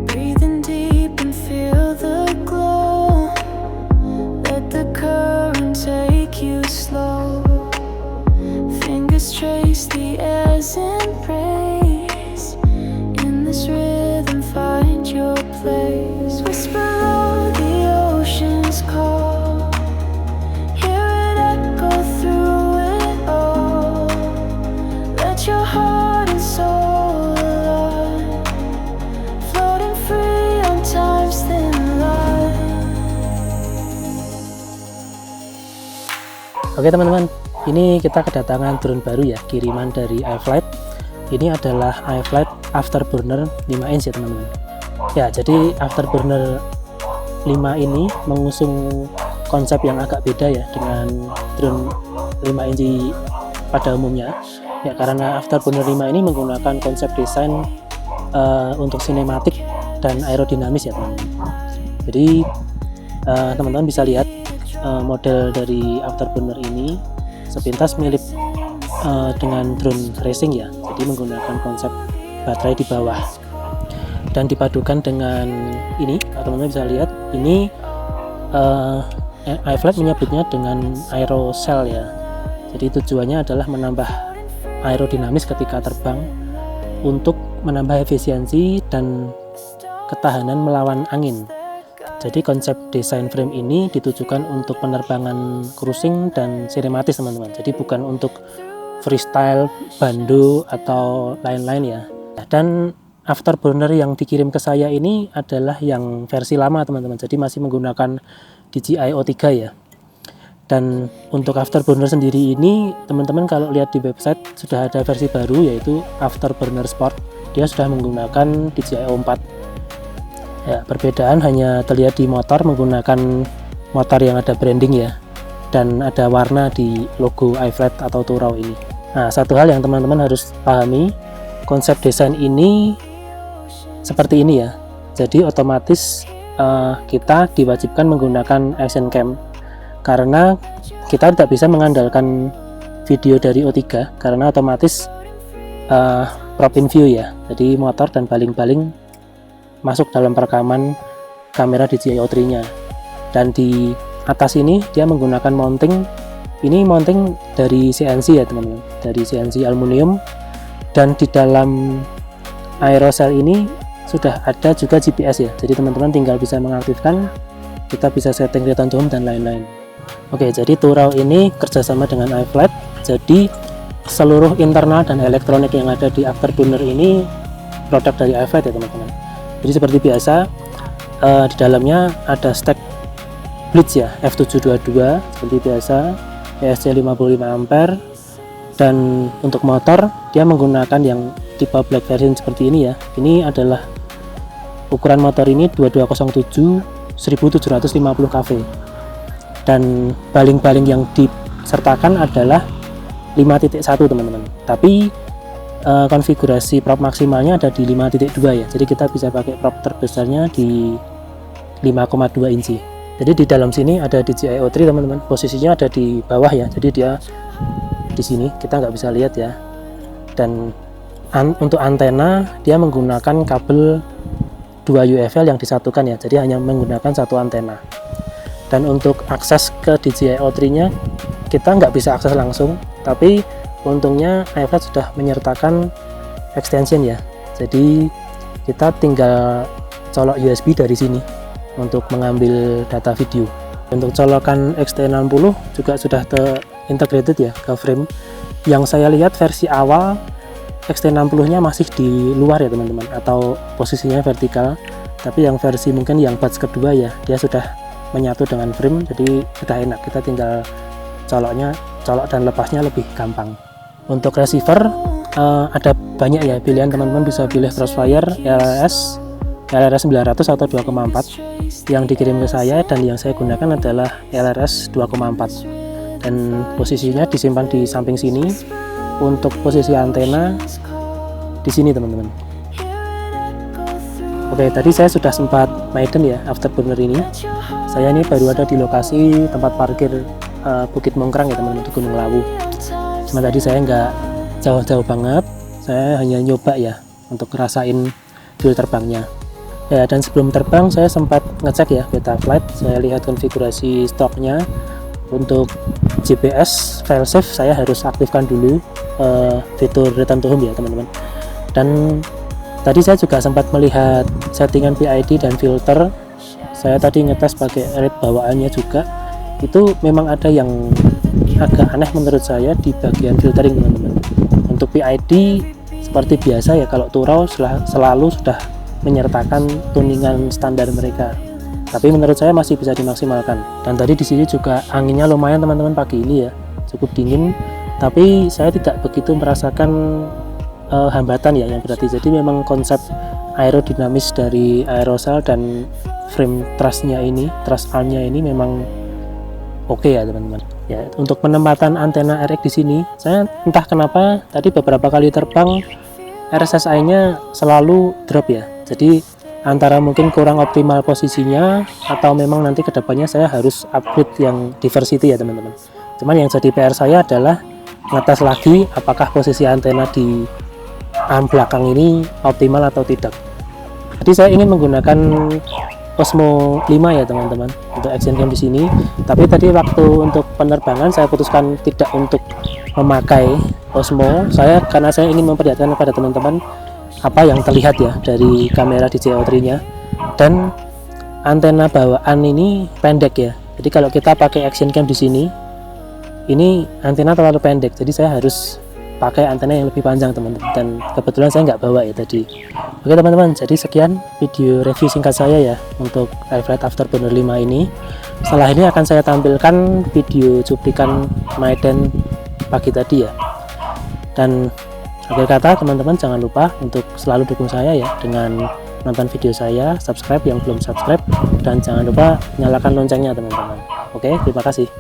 Breathing deep and feel the glow. Let the current take you slow. Fingers trace the airs and praise. In this rhythm find your place. Whisper low the ocean's call. Hear it echo through it all. Let your heart and soul align. Floating free on time's thin line. Oke teman-teman, ini kita kedatangan drone baru ya, kiriman dari iFlight. Ini adalah iFlight Afterburner 5 inch ya teman-teman. Ya, jadi Afterburner 5 ini mengusung konsep yang agak beda ya dengan drone 5 inch pada umumnya. Ya, karena Afterburner 5 ini menggunakan konsep desain untuk sinematik dan aerodinamis ya teman-teman. Jadi teman-teman bisa lihat model dari Afterburner ini sepintas mirip dengan drone racing ya, jadi menggunakan konsep baterai di bawah dan dipadukan dengan ini, teman-teman bisa lihat ini iFlight menyebutnya dengan aerocell ya. Jadi tujuannya adalah menambah aerodinamis ketika terbang untuk menambah efisiensi dan ketahanan melawan angin. Jadi konsep desain frame ini ditujukan untuk penerbangan cruising dan sinematis teman-teman. Jadi bukan untuk freestyle, bando atau lain-lain ya. Dan Afterburner yang dikirim ke saya ini adalah yang versi lama teman-teman. Jadi masih menggunakan DJI O3 ya. Dan untuk Afterburner sendiri ini teman-teman kalau lihat di website sudah ada versi baru yaitu Afterburner Sport. Dia sudah menggunakan DJI O4. Ya, perbedaan hanya terlihat di motor menggunakan motor yang ada branding ya, dan ada warna di logo iFlight atau Turau ini. Nah, satu hal yang teman-teman harus pahami, konsep desain ini seperti ini ya. Jadi otomatis kita diwajibkan menggunakan action cam karena kita tidak bisa mengandalkan video dari O3 karena otomatis prop in view ya. Jadi motor dan baling-baling masuk dalam perekaman kamera DJI O3-nya. Dan di atas ini dia menggunakan mounting. Ini mounting dari CNC ya teman-teman, dari CNC aluminium. Dan di dalam aerocell ini sudah ada juga GPS ya. Jadi teman-teman tinggal bisa mengaktifkan, kita bisa setting return to home dan lain-lain. Oke, jadi Turau ini kerjasama dengan iFlight. Jadi seluruh internal dan elektronik yang ada di Afterburner ini produk dari iFlight ya teman-teman. Jadi seperti biasa di dalamnya ada stack blitz ya, F722 seperti biasa, PSC 55 ampere, dan untuk motor dia menggunakan yang tipe black version seperti ini ya. Ini adalah ukuran motor ini 2207 1750 kV, dan baling-baling yang disertakan adalah 5.1 teman-teman. Tapi konfigurasi prop maksimalnya ada di 5.2 ya. Jadi kita bisa pakai prop terbesarnya di 5,2 inci. Jadi di dalam sini ada DJI O3 teman-teman. Posisinya ada di bawah ya. Jadi dia di sini kita nggak bisa lihat ya. Dan untuk antena dia menggunakan kabel 2 UFL yang disatukan ya. Jadi hanya menggunakan satu antena. Dan untuk akses ke DJI O3-nya kita nggak bisa akses langsung, tapi untungnya iFlight sudah menyertakan extension ya. Jadi kita tinggal colok USB dari sini untuk mengambil data video. Untuk colokan X-T60 juga sudah terintegrated ya ke frame. Yang saya lihat versi awal X-T60-nya masih di luar ya teman-teman, atau posisinya vertikal. Tapi yang versi mungkin yang batch kedua ya, dia sudah menyatu dengan frame, jadi sudah enak. Kita tinggal colok dan lepasnya lebih gampang. Untuk receiver ada banyak ya pilihan, teman-teman bisa pilih Crossfire, LRS 900 atau 2,4. Yang dikirim ke saya dan yang saya gunakan adalah LRS 2,4, dan posisinya disimpan di samping sini. Untuk posisi antena di sini teman-teman. Oke, tadi saya sudah sempat maiden ya Afterburner ini. Saya ini baru ada di lokasi tempat parkir Bukit Mongkrang ya teman-teman, di Gunung Lawu. Cuma tadi saya nggak jauh-jauh banget, saya hanya nyoba ya untuk ngerasain feel terbangnya ya. Dan sebelum terbang saya sempat ngecek ya Betaflight, saya lihat konfigurasi stoknya. Untuk GPS failsafe saya harus aktifkan dulu fitur return to home ya teman-teman. Dan tadi saya juga sempat melihat settingan PID dan filter. Saya tadi ngetes pakai rate bawaannya juga, itu memang ada yang agak aneh menurut saya di bagian filtering teman-teman. Untuk PID seperti biasa ya, kalau Turau selalu sudah menyertakan tuningan standar mereka, tapi menurut saya masih bisa dimaksimalkan. Dan tadi di sini juga anginnya lumayan teman-teman pagi ini ya, cukup dingin, tapi saya tidak begitu merasakan hambatan ya yang berarti. Jadi memang konsep aerodinamis dari aerosol dan frame trussnya ini, truss armnya ini memang oke ya teman-teman. Ya, untuk penempatan antena RX di sini, saya entah kenapa tadi beberapa kali terbang RSSI-nya selalu drop ya. Jadi antara mungkin kurang optimal posisinya, atau memang nanti kedepannya saya harus upgrade yang diversity ya teman-teman. Cuman yang jadi PR saya adalah ngetes lagi apakah posisi antena di arm belakang ini optimal atau tidak. Jadi saya ingin menggunakan Osmo 5 ya teman-teman untuk action cam di sini. Tapi tadi waktu untuk penerbangan saya putuskan tidak untuk memakai Osmo karena saya ingin memperlihatkan kepada teman-teman apa yang terlihat ya dari kamera DJI-O3 nya. Dan antena bawaan ini pendek ya, jadi kalau kita pakai action cam di sini, ini antena terlalu pendek, jadi saya harus pakai antena yang lebih panjang teman-teman, dan kebetulan saya nggak bawa ya tadi. Oke teman-teman, jadi sekian video review singkat saya ya untuk iFlight Afterburner 5 ini. Setelah ini akan saya tampilkan video cuplikan Maiden pagi tadi ya. Dan akhir kata teman-teman jangan lupa untuk selalu dukung saya ya dengan nonton video saya, subscribe yang belum subscribe, dan jangan lupa nyalakan loncengnya teman-teman. Oke, terima kasih.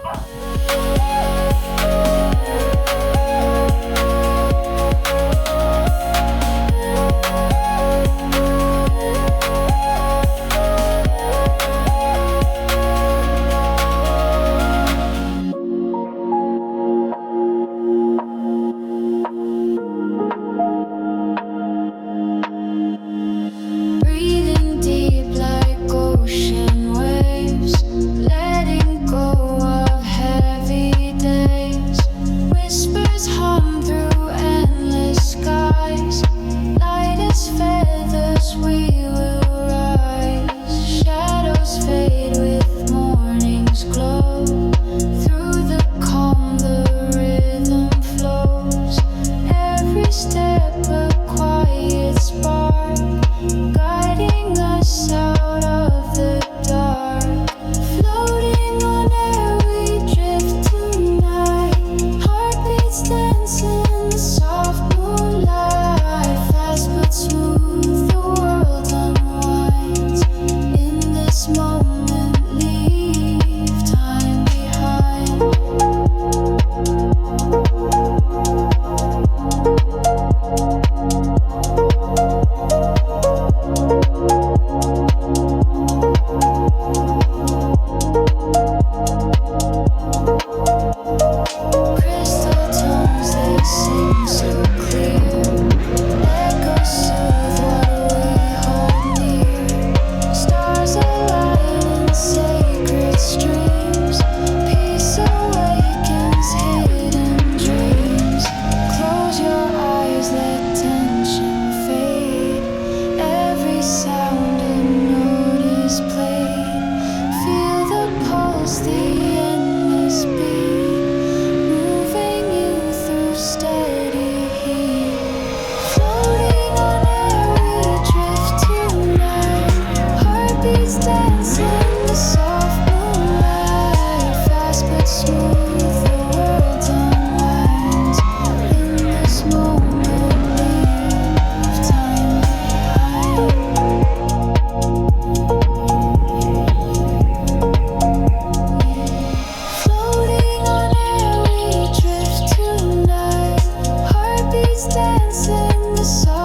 Dancing the sun.